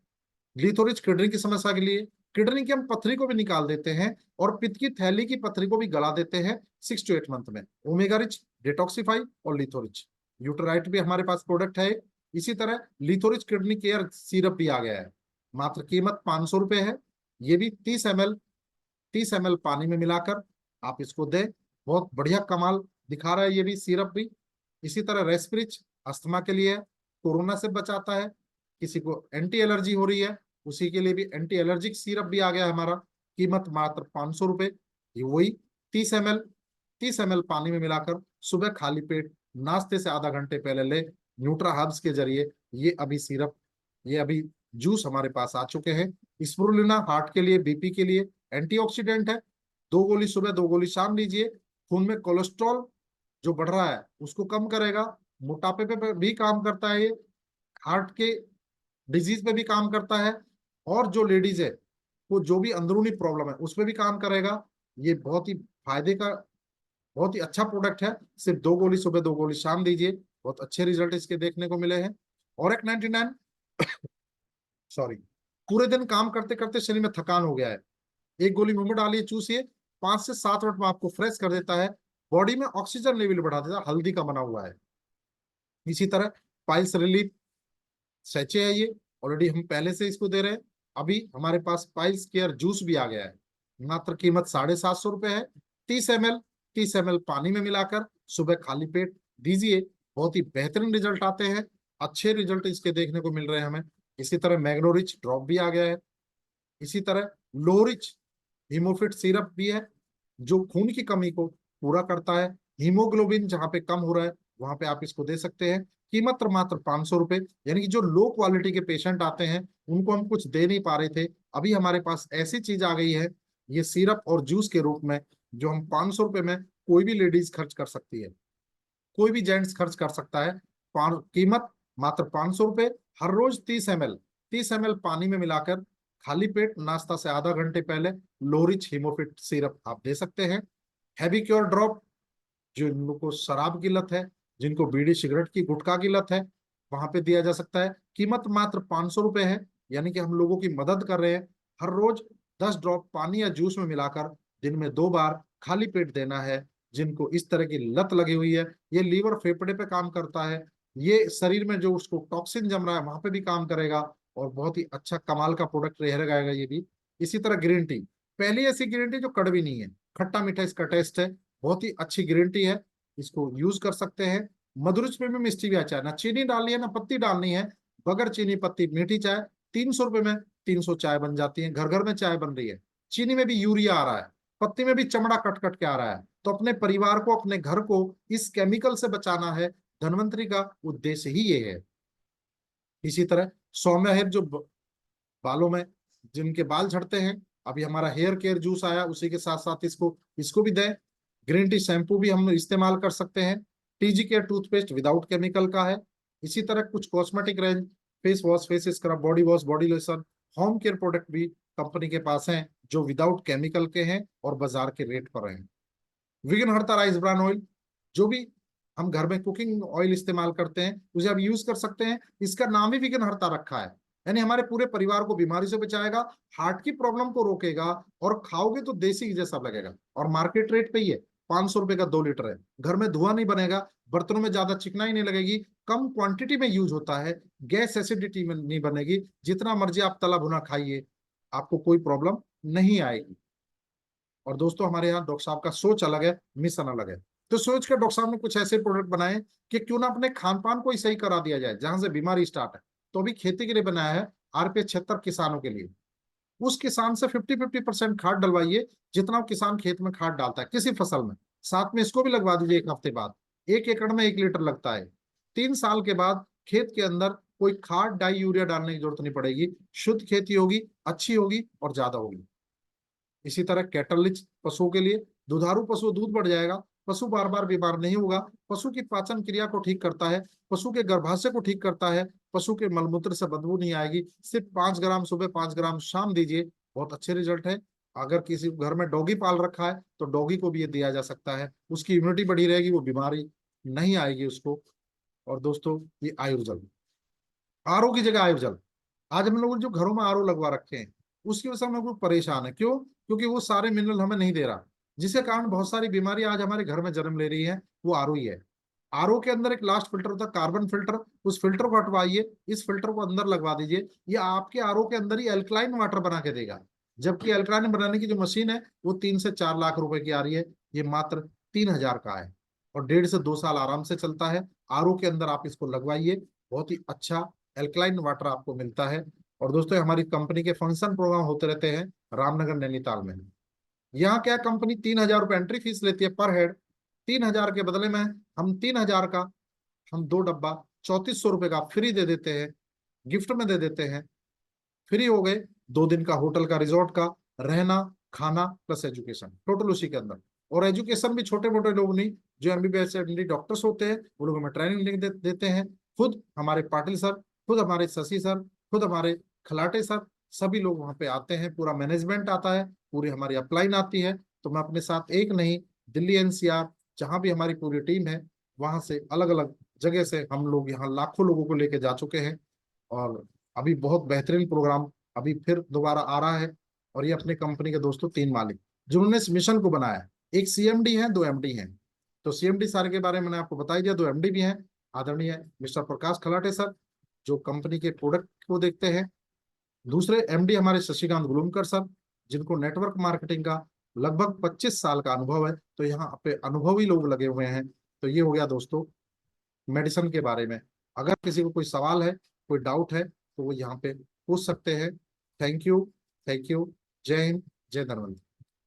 ग्लिथोरिच किडनी की समस्या के लिए, किडनी की हम पथरी को भी निकाल देते हैं और पित्त की थैली की पथरी को भी गला देते हैं 6 to 8 मंथ में। ओमेगा रिच, डिटॉक्सीफाई और लिथोरिच। यूटेराइट भी हमारे पास प्रोडक्ट है। इसी तरह लिथोरिच किडनी केयर सिरप भी आ गया है। मात्र कीमत 500 रुपये है। ये भी 30 ml पानी में मिलाकर आप इसको दें। बहुत बढ़िया कमाल दिखा रहा है ये भी सिरप भी। इसी तरह रेस्पिरिच अस्थमा के लिए है, कोरोना से बचाता है। किसी को एंटी एलर्जी हो रही है, उसी के लिए भी एंटी एलर्जिक सिरप भी आ गया है हमारा। कीमत मात्र 500 रुपये। ये वही 30 ml पानी में मिलाकर सुबह खाली पेट नाश्ते से आधा घंटे पहले ले। न्यूट्रा हर्ब्स के जरिए ये अभी सिरप, ये अभी जूस हमारे पास आ चुके हैं। स्पिरुलिना हार्ट के लिए, बीपी के लिए एंटीऑक्सीडेंट है। 2 गोली सुबह, 2 गोली शाम लीजिए। खून में कोलेस्ट्रॉल जो बढ़ रहा है उसको कम करेगा, मोटापे पे भी काम करता है ये, हार्ट के डिजीज पे भी काम करता है, और जो लेडीज है वो जो भी अंदरूनी प्रॉब्लम है उस पर भी काम करेगा। ये बहुत ही फायदे का, बहुत ही अच्छा प्रोडक्ट है। सिर्फ 2 गोली सुबह, 2 गोली शाम दीजिए, बहुत अच्छे रिजल्ट इसके देखने को मिले हैं। और एक 99 सॉरी, पूरे दिन काम करते करते शरीर में थकान हो गया है, एक गोली मुंह में डालिए, चूसिए, 5 से 7 मिनट में आपको फ्रेश कर देता है, बॉडी में ऑक्सीजन लेवल बढ़ा देता है। हल्दी का बना हुआ है। इसी तरह पाइल्स रिलीफ सैचे है ये, ऑलरेडी हम पहले से इसको दे रहे हैं। अभी हमारे पास पाइल्स केयर जूस भी आ गया है। मात्र कीमत 750 रुपये है। 30 ml पानी में मिलाकर सुबह खाली पेट दीजिए। बहुत ही बेहतरीन रिजल्ट आते हैं, अच्छे रिजल्ट इसके देखने को मिल रहे हैं हमें। इसी तरह मैग्नोरिच ड्रॉप भी आ गया है। इसी तरह लोरिच हीमोफिट सिरप भी है, जो खून की कमी को पूरा करता है। हीमोग्लोबिन जहां पे कम हो रहा है वहां पे आप इसको दे सकते हैं। कीमत मात्र 500 रुपये। यानी कि जो लो क्वालिटी के पेशेंट आते हैं उनको हम कुछ दे नहीं पा रहे थे, अभी हमारे पास ऐसी चीज आ गई है, ये सिरप और जूस के रूप में, जो हम 500 रुपये में कोई भी लेडीज खर्च कर सकती है, कोई भी जेंट्स खर्च कर सकता है। कीमत मात्र 500 रुपये। हर रोज 30 ml पानी में मिलाकर खाली पेट नाश्ता से आधा घंटे पहले लोरिच हीमोफिट सिरप आप दे सकते हैं। हैवी क्योर ड्रॉप, जिनको शराब की लत है, जिनको बीड़ी सिगरेट की, गुटखा की लत है, वहां पे दिया जा सकता है। कीमत मात्र 500 रुपये है। यानी कि हम लोगों की मदद कर रहे हैं। हर रोज 10 ड्रॉप पानी या जूस में मिलाकर दिन में 2 बार खाली पेट देना है। जिनको इस तरह की लत लगी हुई है, ये लीवर फेफड़े पे काम करता है, ये शरीर में जो उसको टॉक्सिन जम रहा है वहां पे भी काम करेगा, और बहुत ही अच्छा कमाल का प्रोडक्ट रहेगा ये भी। इसी तरह ग्रीन टी, पहली ऐसी ग्रीन टी जो कड़वी नहीं है, खट्टा मीठा इसका टेस्ट है, बहुत ही अच्छी ग्रीन टी है, इसको यूज कर सकते हैं। मधुरिच में भी स्टीविया चाय, ना चीनी डालनी है ना पत्ती डालनी है, बगैर चीनी पत्ती मीठी चाय। 300 रुपये में 300 चाय बन जाती है, घर घर में चाय बन रही है। चीनी में भी यूरिया आ रहा है, पत्ती में भी चमड़ा कट कट के आ रहा है। तो अपने परिवार को, अपने घर को इस केमिकल से बचाना है, धन्वंतरी का उद्देश्य ही ये है। इसी तरह सौम्या हेयर जो बालों में जिनके बाल झड़ते हैं, अभी हमारा हेयर केयर जूस आया, उसी के साथ साथ इसको इसको भी दें। ग्रीन टी शैम्पू भी हम इस्तेमाल कर सकते हैं। TG care toothpaste without chemical का है। इसी तरह कुछ cosmetic range, face wash, face scrub, body wash, body lotion, home care product भी कंपनी के पास हैं जो विदाउट केमिकल के हैं और बाजार के रेट पर हैं। विघ्नहर्ता राइस ब्रान ऑयल, जो भी हम घर में कुकिंग ऑयल इस्तेमाल करते हैं उसे आप यूज कर सकते हैं। इसका नाम ही विघ्नहर्ता रखा है, यानी हमारे पूरे परिवार को बीमारी से बचाएगा, हार्ट की प्रॉब्लम को रोकेगा, और खाओगे तो देसी जैसा लगेगा। और मार्केट रेट पे ही है, 500 रुपए का 2 लीटर है। घर में धुआं नहीं बनेगा, बर्तनों में ज्यादा चिकनाई नहीं लगेगी, कम क्वांटिटी में यूज होता है, गैस एसिडिटी में नहीं बनेगी। जितना मर्जी आप तला भुना खाइए, आपको कोई प्रॉब्लम नहीं आएगी। और दोस्तों हमारे यहाँ डॉक्टर साहब का सोच अलग है, मिशन अलग है। तो सोच के डॉक्टर साहब ने कुछ ऐसे प्रोडक्ट बनाए कि क्यों ना अपने खान पान को ही सही करा दिया जाए जहां से बीमारी स्टार्ट है। तो अभी खेती के लिए बनाया है, RP76 किसानों के लिए। उस किसान से 50-50% खाद डलवाइए, जितना वो किसान खेत में खाद डालता है किसी फसल में, साथ में इसको भी लगवा दीजिए 1 हफ्ते बाद। 1 एकड़ में 1 लीटर लगता है। 3 साल के बाद खेत के अंदर कोई खाद, डाई, यूरिया डालने की जरूरत नहीं पड़ेगी। शुद्ध खेती होगी, अच्छी होगी और ज्यादा होगी। इसी तरह कैटलिस्ट पशुओं के लिए, दुधारू पशु दूध बढ़ जाएगा, पशु बार बार बीमार नहीं होगा, पशु की पाचन क्रिया को ठीक करता है, पशु के गर्भाशय को ठीक करता है, पशु के मलमूत्र से बदबू नहीं आएगी। सिर्फ 5 ग्राम सुबह, 5 ग्राम शाम दीजिए, बहुत अच्छे रिजल्ट है। अगर किसी घर में डॉगी पाल रखा है तो डॉगी को भी ये दिया जा सकता है, उसकी इम्यूनिटी बढ़ी रहेगी, वो बीमारी नहीं आएगी उसको। और दोस्तों ये आयुर्जल, आरओ की जगह आयुर्जल। आज हम लोग जो घरों में आरओ लगवा रखे हैं, उसकी वजह से हम लोग परेशान है। क्यों? क्योंकि वो सारे मिनरल हमें नहीं दे रहा, जिसके कारण बहुत सारी बीमारी आज हमारे घर में जन्म ले रही है। वो आरओ ही है। आरओ के अंदर एक लास्ट फिल्टर होता है, कार्बन फिल्टर। उस फिल्टर को हटवाइए, इस फिल्टर को अंदर लगवा दीजिए, ये आपके आरओ के अंदर ही अल्कलाइन वाटर बना के देगा। जबकि अल्कलाइन बनाने की जो मशीन है वो 3 से 4 लाख रुपए की आ रही है, ये मात्र 3 हजार का है, और 1.5 से 2 साल आराम से चलता है। आरओ के अंदर आप इसको लगवाइए, बहुत ही अच्छा एल्कलाइन वाटर आपको मिलता है। और दोस्तों हमारी कंपनी के फंक्शन प्रोग्राम होते रहते हैं रामनगर नैनीताल में। यहाँ क्या, कंपनी 3 हजार रुपये एंट्री फीस लेती है पर हेड। 3 हजार के बदले में हम 3 हजार का हम 2 डब्बा 3400 रुपये का फ्री दे देते हैं, गिफ्ट में दे देते हैं। फ्री हो गए 2 दिन का होटल का, रिजॉर्ट का, रहना, खाना प्लस एजुकेशन, टोटल उसी के अंदर। और एजुकेशन भी छोटे मोटे लोग नहीं, जो MBBS MD डॉक्टर्स होते हैं वो लोग हमें ट्रेनिंग देते हैं। खुद हमारे पाटिल सर, खुद हमारे शशि सर, खुद हमारे खलाटे सर, सभी लोग वहाँ पे आते हैं। पूरा मैनेजमेंट आता है, पूरी हमारी अपलाइन आती है। तो मैं अपने साथ एक नहीं, दिल्ली NCR जहाँ भी हमारी पूरी टीम है, वहां से अलग अलग जगह से हम लोग यहाँ लाखों लोगों को लेके जा चुके हैं। और अभी बहुत बेहतरीन प्रोग्राम अभी फिर दोबारा आ रहा है। और ये अपने कंपनी के दोस्तों 3 मालिक जिन्होंने इस मिशन को बनाया, एक CMD है, 2 MD हैं। तो CMD सर के बारे में मैंने आपको बता ही दिया, 2 MD भी हैं, आदरणीय मिस्टर प्रकाश खलाटे सर, जो कंपनी के प्रोडक्ट को देखते हैं। दूसरे MD हमारे शशिकांत गुलुमकर सर, जिनको नेटवर्क मार्केटिंग का लगभग 25 साल का अनुभव है। तो यहाँ पे अनुभवी लोग लगे हुए हैं। तो ये हो गया दोस्तों मेडिसिन के बारे में। अगर किसी को कोई सवाल है, कोई डाउट है, तो वो यहाँ पे पूछ सकते हैं। Thank you, thank you. जय हिंद, जय धन्वंतरी।